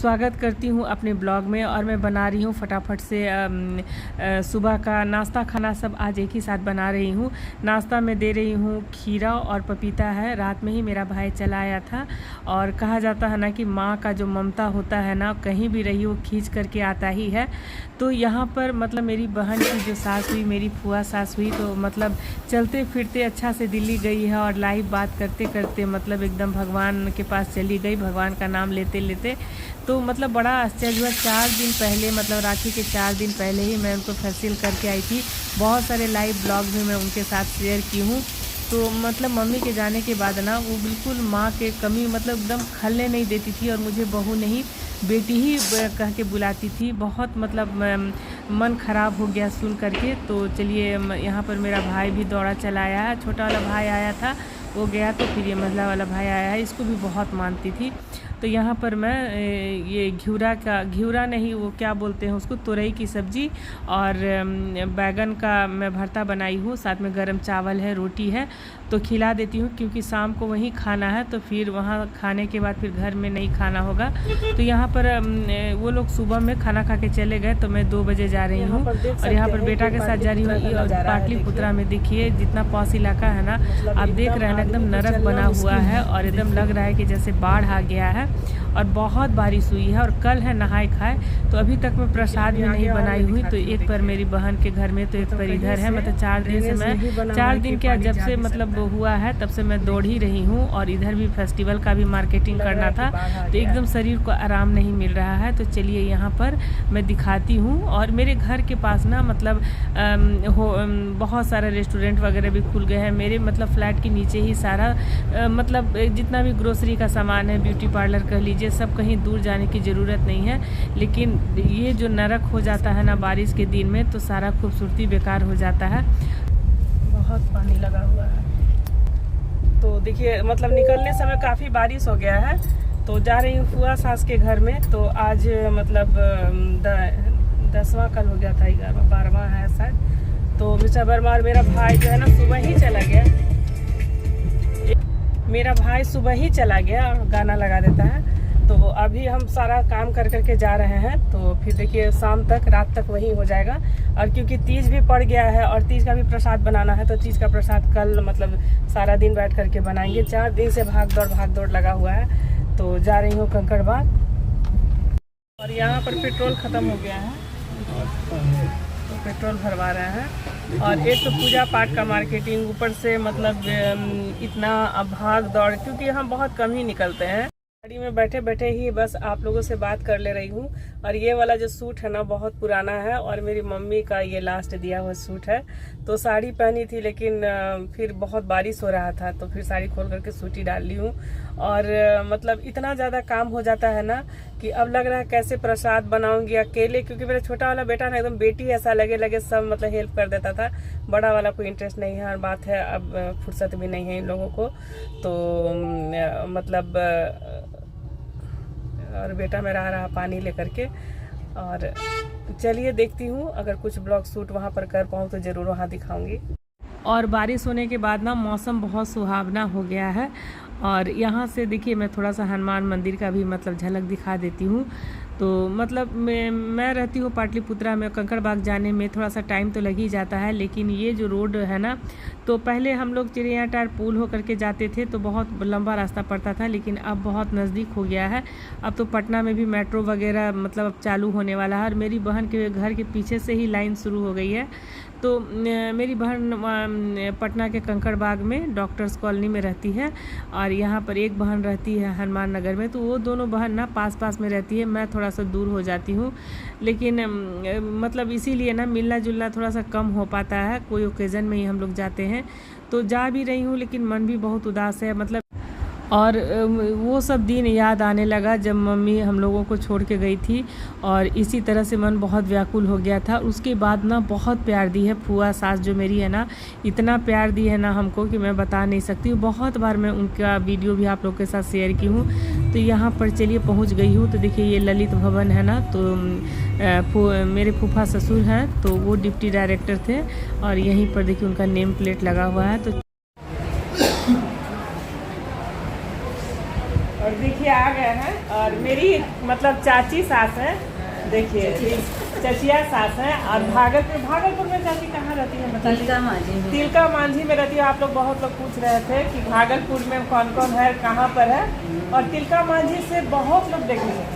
स्वागत करती हूँ अपने ब्लॉग में। और मैं बना रही हूँ फटाफट से सुबह का नाश्ता खाना सब आज एक ही साथ बना रही हूँ। नाश्ता में दे रही हूँ खीरा और पपीता है। रात में ही मेरा भाई चला आया था और कहा जाता है ना कि माँ का जो ममता होता है ना, कहीं भी रही वो खींच करके आता ही है। तो यहाँ पर मतलब मेरी बहन की जो सास हुई, मेरी फुआ सास हुई, तो मतलब चलते फिरते अच्छा से दिल्ली गई है और लाइव बात करते करते मतलब एकदम भगवान के पास चली गई, भगवान का नाम लेते लेते। तो मतलब बड़ा आश्चर्य हुआ। 4 दिन पहले मतलब राखी के 4 दिन पहले ही मैं उनको फेशियल करके आई थी। बहुत सारे लाइव ब्लॉग भी मैं उनके साथ शेयर की हूँ। तो मतलब मम्मी के जाने के बाद ना वो बिल्कुल माँ के कमी मतलब एकदम खलने नहीं देती थी और मुझे बहू नहीं बेटी ही कह के बुलाती थी। बहुत मतलब मन ख़राब हो गया सुन करके। तो चलिए यहाँ पर मेरा भाई भी दौड़ा चला आया है। छोटा वाला भाई आया था, वो गया, तो फिर ये मझला वाला भाई आया है, इसको भी बहुत मानती थी। तो यहाँ पर मैं ये घिउरा नहीं, वो क्या बोलते हैं उसको, तुरई की सब्ज़ी और बैगन का मैं भरता बनाई हूँ। साथ में गरम चावल है, रोटी है, तो खिला देती हूँ क्योंकि शाम को वहीं खाना है। तो फिर वहाँ खाने के बाद फिर घर में नहीं खाना होगा। तो यहाँ पर वो लोग सुबह में खाना खा के चले गए, तो मैं 2 बजे जा रही हूँ। और यहाँ पर बेटा के साथ जा रही हूँ पाटलिपुत्रा में। देखिए जितना पॉश इलाका है ना, आप देख रहे हैं ना, एकदम नरक बना हुआ है और एकदम लग रहा है कि जैसे बाढ़ आ गया है और बहुत बारिश हुई है। और कल है नहाए खाए, तो अभी तक मैं प्रसाद भी नहीं बनाई हुई। तो एक पर मेरी बहन के घर में, तो एक पर इधर है। मतलब 4 दिन से मैं 4 दिन क्या, जब से मतलब हुआ है तब से मैं दौड़ ही रही हूँ। और इधर भी फेस्टिवल का भी मार्केटिंग करना था, तो एकदम शरीर को आराम नहीं मिल रहा है। तो चलिए यहाँ पर मैं दिखाती हूँ। और मेरे घर के पास ना मतलब बहुत सारा रेस्टोरेंट वगैरह भी खुल गए हैं। मेरे मतलब फ्लैट के नीचे ही सारा मतलब जितना भी ग्रोसरी का सामान है, ब्यूटी पार्लर कह लीजिए, सब कहीं दूर जाने की ज़रूरत नहीं है। लेकिन ये जो नरक हो जाता है ना बारिश के दिन में, तो सारा खूबसूरती बेकार हो जाता है। बहुत पानी लगा हुआ है। तो देखिए मतलब निकलने समय काफ़ी बारिश हो गया है। तो जा रही हूँ फुआ सास के घर में। तो आज मतलब 10वां कल हो गया था, 11वां 12वां है शायद। तो मिस्टर वर्मा और मेरा भाई जो है ना सुबह ही चला गया। मेरा भाई सुबह ही चला गया, गाना लगा देता है। तो अभी हम सारा काम कर करके जा रहे हैं। तो फिर देखिए शाम तक, रात तक वही हो जाएगा। और क्योंकि तीज भी पड़ गया है और तीज का भी प्रसाद बनाना है, तो तीज का प्रसाद कल मतलब सारा दिन बैठ करके बनाएंगे। 4 दिन से भाग दौड़ लगा हुआ है। तो जा रही हूँ कंकड़बाग। और यहाँ पर पेट्रोल ख़त्म हो गया है, तो पेट्रोल भरवा रहे हैं। और एक तो पूजा पाठ का मार्केटिंग, ऊपर से मतलब इतना भाग दौड़, क्योंकि हम बहुत कम ही निकलते हैं। गाड़ी में बैठे बैठे ही बस आप लोगों से बात कर ले रही हूँ। और ये वाला जो सूट है ना बहुत पुराना है और मेरी मम्मी का ये लास्ट दिया हुआ सूट है। तो साड़ी पहनी थी, लेकिन फिर बहुत बारिश हो रहा था, तो फिर साड़ी खोल करके सूट ही डाल ली हूँ। और मतलब इतना ज़्यादा काम हो जाता है ना कि अब लग रहा है कैसे प्रसाद बनाऊंगी अकेले, क्योंकि मेरा छोटा वाला बेटा ना एकदम बेटी ऐसा लगे सब मतलब हेल्प कर देता था। बड़ा वाला कोई इंटरेस्ट नहीं है। और बात है अब फुर्सत भी नहीं है इन लोगों को। तो मतलब और बेटा मेरा आ रहा पानी लेकर के। और चलिए देखती हूँ, अगर कुछ ब्लॉग शूट वहाँ पर कर पाऊँ तो ज़रूर वहाँ दिखाऊंगी। और बारिश होने के बाद ना मौसम बहुत सुहावना हो गया है। और यहाँ से देखिए मैं थोड़ा सा हनुमान मंदिर का भी मतलब झलक दिखा देती हूँ। तो मतलब मैं रहती हूँ पाटलिपुत्रा में। कंकड़बाग जाने में थोड़ा सा टाइम तो लग ही जाता है, लेकिन ये जो रोड है ना, तो पहले हम लोग चिड़ियाटार पुल हो करके जाते थे, तो बहुत लंबा रास्ता पड़ता था, लेकिन अब बहुत नज़दीक हो गया है। अब तो पटना में भी मेट्रो वगैरह मतलब अब चालू होने वाला है। और मेरी बहन के घर के पीछे से ही लाइन शुरू हो गई है। तो मेरी बहन पटना के कंकड़बाग में डॉक्टर्स कॉलोनी में रहती है। और यहाँ पर एक बहन रहती है हनुमान नगर में। तो वो दोनों बहन ना पास में रहती है, मैं थोड़ा सा दूर हो जाती हूँ। लेकिन मतलब इसीलिए ना मिलना जुलना थोड़ा सा कम हो पाता है। कोई ओकेज़न में ही हम लोग जाते हैं। तो जा भी रही हूँ, लेकिन मन भी बहुत उदास है मतलब। और वो सब दिन याद आने लगा जब मम्मी हम लोगों को छोड़ के गई थी। और इसी तरह से मन बहुत व्याकुल हो गया था। उसके बाद ना बहुत प्यार दी है फुआ सास जो मेरी है ना, इतना प्यार दी है ना हमको कि मैं बता नहीं सकती हूँ। बहुत बार मैं उनका वीडियो भी आप लोग के साथ शेयर की हूँ। तो यहाँ पर चलिए पहुँच गई हूँ। तो देखिए ये ललित भवन है ना, तो मेरे फूफा ससुर हैं, तो वो डिप्टी डायरेक्टर थे। और यहीं पर देखिए उनका नेम प्लेट लगा हुआ है। तो और देखिए आ गए हैं और मेरी मतलब चाची सास है, देखिए चचिया सास है। और भागलपुर में चाची कहाँ रहती है बताइए? तिलका मांझी में रहती है। आप लोग बहुत लोग पूछ रहे थे कि भागलपुर में कौन कौन है, कहाँ पर है। और तिलका मांझी से बहुत लोग देखने हैं।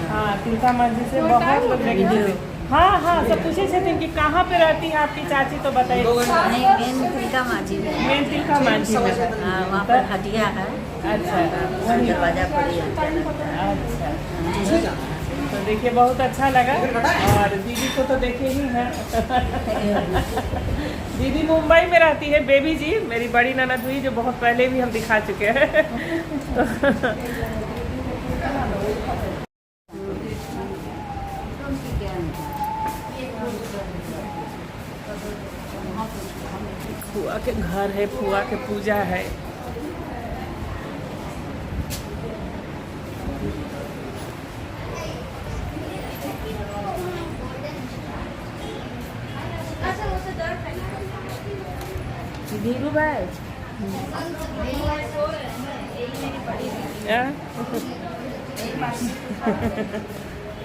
हाँ, तिलका मांझी से बहुत लोग देखने। हाँ हाँ, सब पूछे थे कि कहाँ पे रहती है आपकी चाची, तो बताइए। मेन तिलका मांझी में। मेन तिलका मांझी में, वहाँ पर हटिया है। अच्छा, दरवाजा पर। अच्छा, तो देखिए बहुत अच्छा लगा। और दीदी को तो देखे ही हैं। दीदी मुंबई में रहती है। बेबी जी मेरी बड़ी ननद हुई, जो बहुत पहले भी हम दिखा चुके हैं। फुआ के घर है, फुआ के पूजा है। धीरू भाई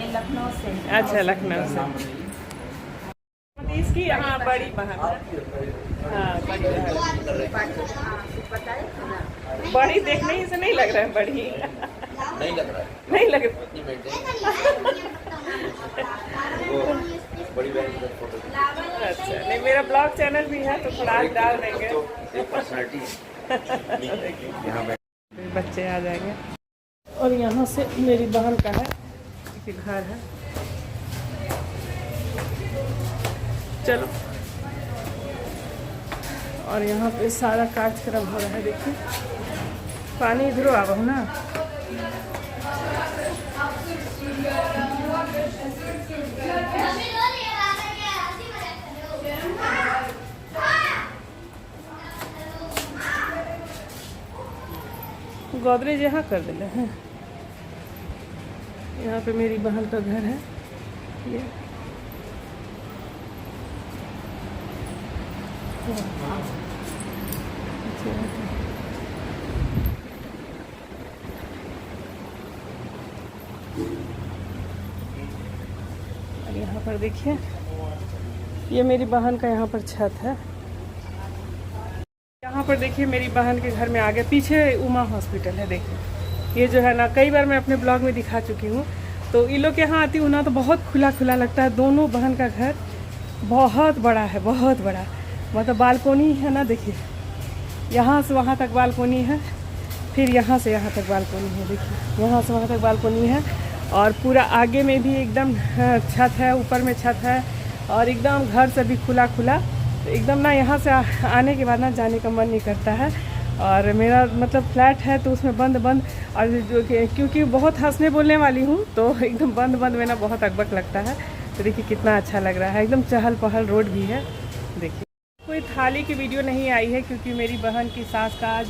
लखनऊ से। अच्छा, लखनऊ से। इसकी यहाँ बड़ी बहन है। हाँ, बड़ी बहन। बड़ी देखने ही से नहीं लग रहा है, बड़ी नहीं लग रहा है, नहीं लग रहा बड़ी बहन का फोटो। अच्छा, नहीं मेरा ब्लॉग चैनल भी है तो थोड़ा डाल देंगे। बच्चे आ जाएंगे। और यहाँ से मेरी बहन का है, घर है। चलो, और यहाँ पे सारा कार्यक्रम हो रहा है। देखिए पानी इधरों आ रहा ना। गोदरेज यहाँ कर देते हैं। यहाँ पे मेरी बहन का घर है ये। और यहाँ पर देखिए ये मेरी बहन का यहाँ पर छत है। यहाँ पर देखिए मेरी बहन के घर में आगे पीछे उमा हॉस्पिटल है। देखिए ये जो है ना, कई बार मैं अपने ब्लॉग में दिखा चुकी हूँ। तो इन लोग के यहाँ आती हूँ ना तो बहुत खुला खुला लगता है। दोनों बहन का घर बहुत बड़ा है, बहुत बड़ा। मतलब बालकोनी है ना, देखिए यहाँ से वहाँ तक बालकोनी है, फिर यहाँ से यहाँ तक बालकोनी है। देखिए यहाँ से वहाँ तक बालकोनी है। और पूरा आगे में भी एकदम छत है, ऊपर में छत है। और एकदम घर से भी खुला खुला, तो एकदम ना यहाँ से आने के बाद ना जाने का मन नहीं करता है। और मेरा मतलब फ्लैट है तो उसमें बंद बंद, और जो क्योंकि बहुत हंसने बोलने वाली हूँ तो एकदम बंद बंद में ना बहुत अकबक लगता है। तो देखिए कितना अच्छा लग रहा है, एकदम चहल पहल रोड भी है। देखिए कोई थाली की वीडियो नहीं आई है क्योंकि मेरी बहन की सास का आज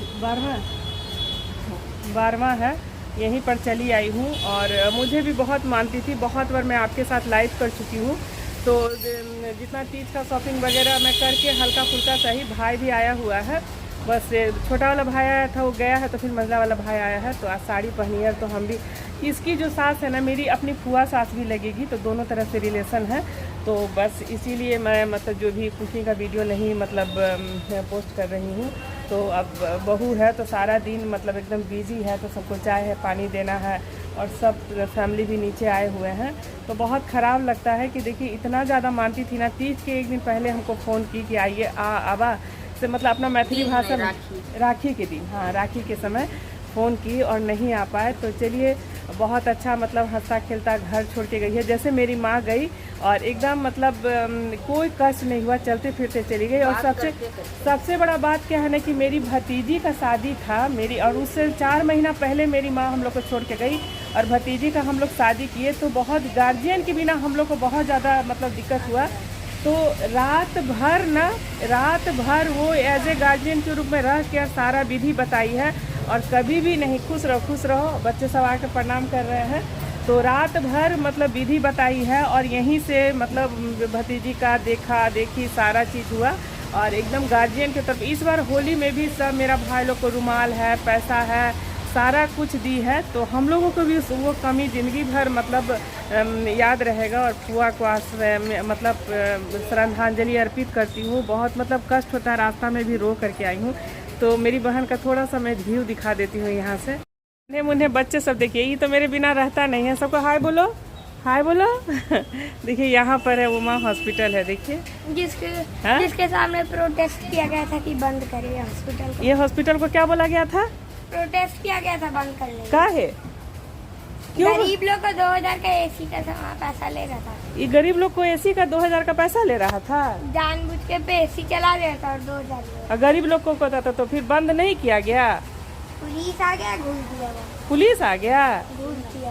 12वां है। यहीं पर चली आई हूँ और मुझे भी बहुत मानती थी। बहुत बार मैं आपके साथ लाइव कर चुकी हूँ। तो जितना तीज का शॉपिंग वगैरह मैं करके हल्का फुल्का सही। भाई भी आया हुआ है, बस छोटा वाला भाई आया था वो गया है, तो फिर मंझला वाला भाई आया है। तो आज साड़ी पहनी है। तो हम भी, इसकी जो सास है ना मेरी अपनी फुआ सास भी लगेगी, तो दोनों तरफ से रिलेशन है। तो बस इसीलिए मैं मतलब जो भी कुकिंग का वीडियो नहीं मतलब पोस्ट कर रही हूँ। तो अब बहू है तो सारा दिन मतलब एकदम बिजी है, तो सबको चाय है, पानी देना है। और सब फैमिली भी नीचे आए हुए हैं। तो बहुत ख़राब लगता है कि देखिए इतना ज़्यादा मानती थी ना, तीज के एक दिन पहले हमको फ़ोन की कि आइए आबा से, मतलब अपना मैथिली भाषा में राखी के दिन, हाँ राखी के समय फ़ोन की और नहीं आ पाए। तो चलिए बहुत अच्छा, मतलब हंसता खेलता घर छोड़ के गई है। जैसे मेरी माँ गई और एकदम मतलब कोई कष्ट नहीं हुआ, चलते फिरते चली गई। और सबसे बड़ा बात क्या है ना कि मेरी भतीजी का शादी था मेरी, और उससे 4 महीना पहले मेरी माँ हम लोग को छोड़ के गई। और भतीजी का हम लोग शादी किए तो बहुत गार्जियन के बिना हम लोग को बहुत ज़्यादा मतलब दिक्कत हुआ। तो रात भर वो एज ए गार्जियन के रूप में रह के सारा विधि बताई है। और कभी भी नहीं, खुश रहो, बच्चे सब आके प्रणाम कर रहे हैं। तो रात भर मतलब विधि बताई है और यहीं से मतलब भतीजी का देखा देखी सारा चीज़ हुआ। और एकदम गार्जियन की तरफ इस बार होली में भी सब मेरा भाई लोग को रुमाल है, पैसा है, सारा कुछ दी है, तो हम लोगों को भी वो कमी ज़िंदगी भर मतलब याद रहेगा। और फुआ को मतलब श्रद्धांजलि अर्पित करती हूँ। बहुत मतलब कष्ट होता है, रास्ता में भी रो करके आई हूँ। तो मेरी बहन का थोड़ा सा मैं व्यू दिखा देती हूँ यहाँ से। मुन्ने बच्चे सब देखिए, ये तो मेरे बिना रहता नहीं है। सबको हाय बोलो, हाय बोलो। देखिए यहाँ पर है उमा हॉस्पिटल है, देखिए जिसके सामने प्रोटेस्ट किया गया था कि बंद करिए हॉस्पिटल को। ये हॉस्पिटल को क्या बोला गया था? प्रोटेस्ट किया गया था बंद करने का है। क्यों? गरीब लोग को 2000 का एसी का पैसा ले रहा था। ये गरीब लोग को एसी का 2000 का पैसा ले रहा था, जानबूझ के पे एसी चला रहा था और 2000 गरीब लोग को कहता था। तो फिर बंद नहीं किया गया? पुलिस आ गया, घूस दिया। पुलिस आ गया, घूस दिया।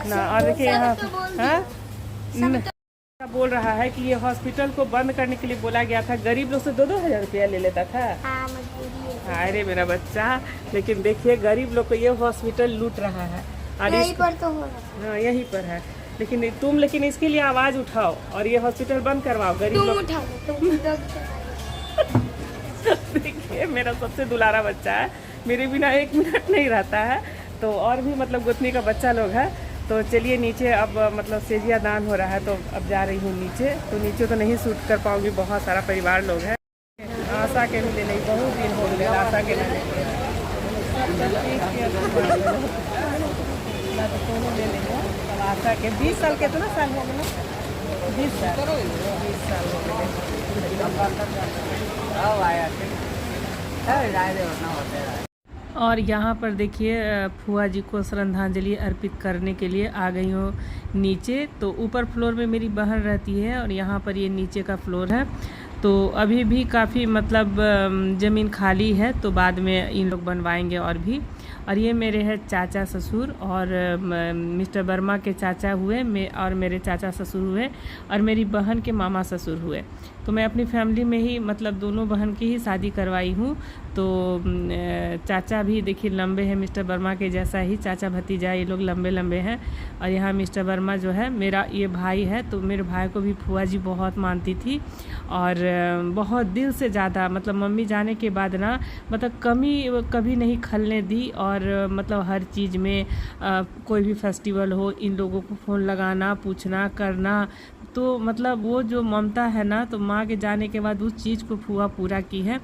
ना। और देखिए यहाँ बोल रहा है कि ये हॉस्पिटल को बंद करने के लिए बोला गया था। गरीब लोग से 2-2 हजार रुपया ले लेता था। अरे मेरा बच्चा, लेकिन देखिए गरीब लोग को ये हॉस्पिटल लूट रहा है। और यहीं पर तो हो रहा है। हाँ यहीं पर है, लेकिन इसके लिए आवाज उठाओ और ये हॉस्पिटल बंद करवाओ। गरीब लोग देखिए मेरा सबसे दुलारा बच्चा है, मेरे बिना 1 मिनट नहीं रहता है। तो और भी मतलब गोतनी का बच्चा लोग है। तो चलिए नीचे अब मतलब सेजिया दान हो रहा है, तो अब जा रही हूँ नीचे। तो नीचे तो नहीं शूट कर पाऊंगी, बहुत सारा परिवार लोग है। आशा के भी ले नहीं, बहुत दिन हो गए आशा के ले लेंगे। आशा के 20 साल के, कितना साल हो गए? 20 साल हो गए। और यहाँ पर देखिए फुआ जी को श्रद्धांजलि अर्पित करने के लिए आ गई हूँ नीचे। तो ऊपर फ्लोर में मेरी बहन रहती है और यहाँ पर ये नीचे का फ्लोर है। तो अभी भी काफ़ी मतलब ज़मीन खाली है, तो बाद में इन लोग बनवाएंगे और भी। और ये मेरे हैं चाचा ससुर और मिस्टर वर्मा के चाचा हुए और मेरे चाचा ससुर हुए और मेरी बहन के मामा ससुर हुए। तो मैं अपनी फैमिली में ही मतलब दोनों बहन की ही शादी करवाई हूँ। तो चाचा भी देखिए लंबे हैं, मिस्टर वर्मा के जैसा ही चाचा भतीजा ये लोग लंबे लंबे हैं। और यहाँ मिस्टर वर्मा जो है मेरा ये भाई है। तो मेरे भाई को भी फुआ जी बहुत मानती थी और बहुत दिल से ज़्यादा, मतलब मम्मी जाने के बाद ना मतलब कमी कभी नहीं खलने दी। और मतलब हर चीज़ में कोई भी फेस्टिवल हो इन लोगों को फ़ोन लगाना, पूछना, करना। तो मतलब वो जो ममता है ना, तो माँ के जाने के बाद उस चीज़ को फुआ पूरा की है।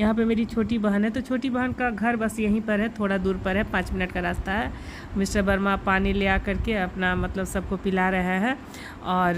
यहाँ पे मेरी छोटी बहन है, तो छोटी बहन का घर बस यहीं पर है, थोड़ा दूर पर है, 5 मिनट का रास्ता है। मिस्टर वर्मा पानी ले आ करके अपना मतलब सबको पिला रहे हैं। और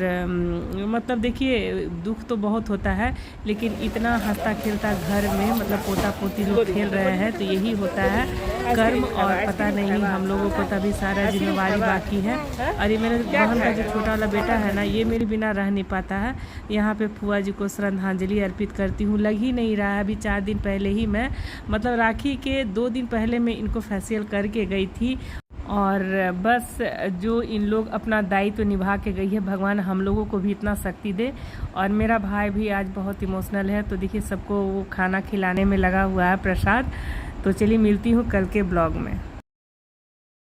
मतलब देखिए दुख तो बहुत होता है, लेकिन इतना हंसता खेलता घर में मतलब पोता पोती लोग खेल रहे हैं, तो यही होता है कर्म। और पता नहीं हम लोगों को तभी सारा जिम्मेवारी बाकी है। और ये मेरे बहन का जो छोटा वाला बेटा है ना, ये मेरे बिना रह नहीं पाता है। यहाँ पे फुआ जी को श्रद्धांजलि अर्पित करती हूँ। लग ही नहीं रहा है, अभी 4 दिन पहले ही मैं मतलब राखी के 2 दिन पहले मैं इनको फेशियल करके गई थी। और बस जो इन लोग अपना दायित्व निभा के गई है, भगवान हम लोगों को भी इतना शक्ति दे। और मेरा भाई भी आज बहुत इमोशनल है, तो देखिए सबको वो खाना खिलाने में लगा हुआ है, प्रसाद। तो चलिए मिलती हूँ कल के ब्लॉग में।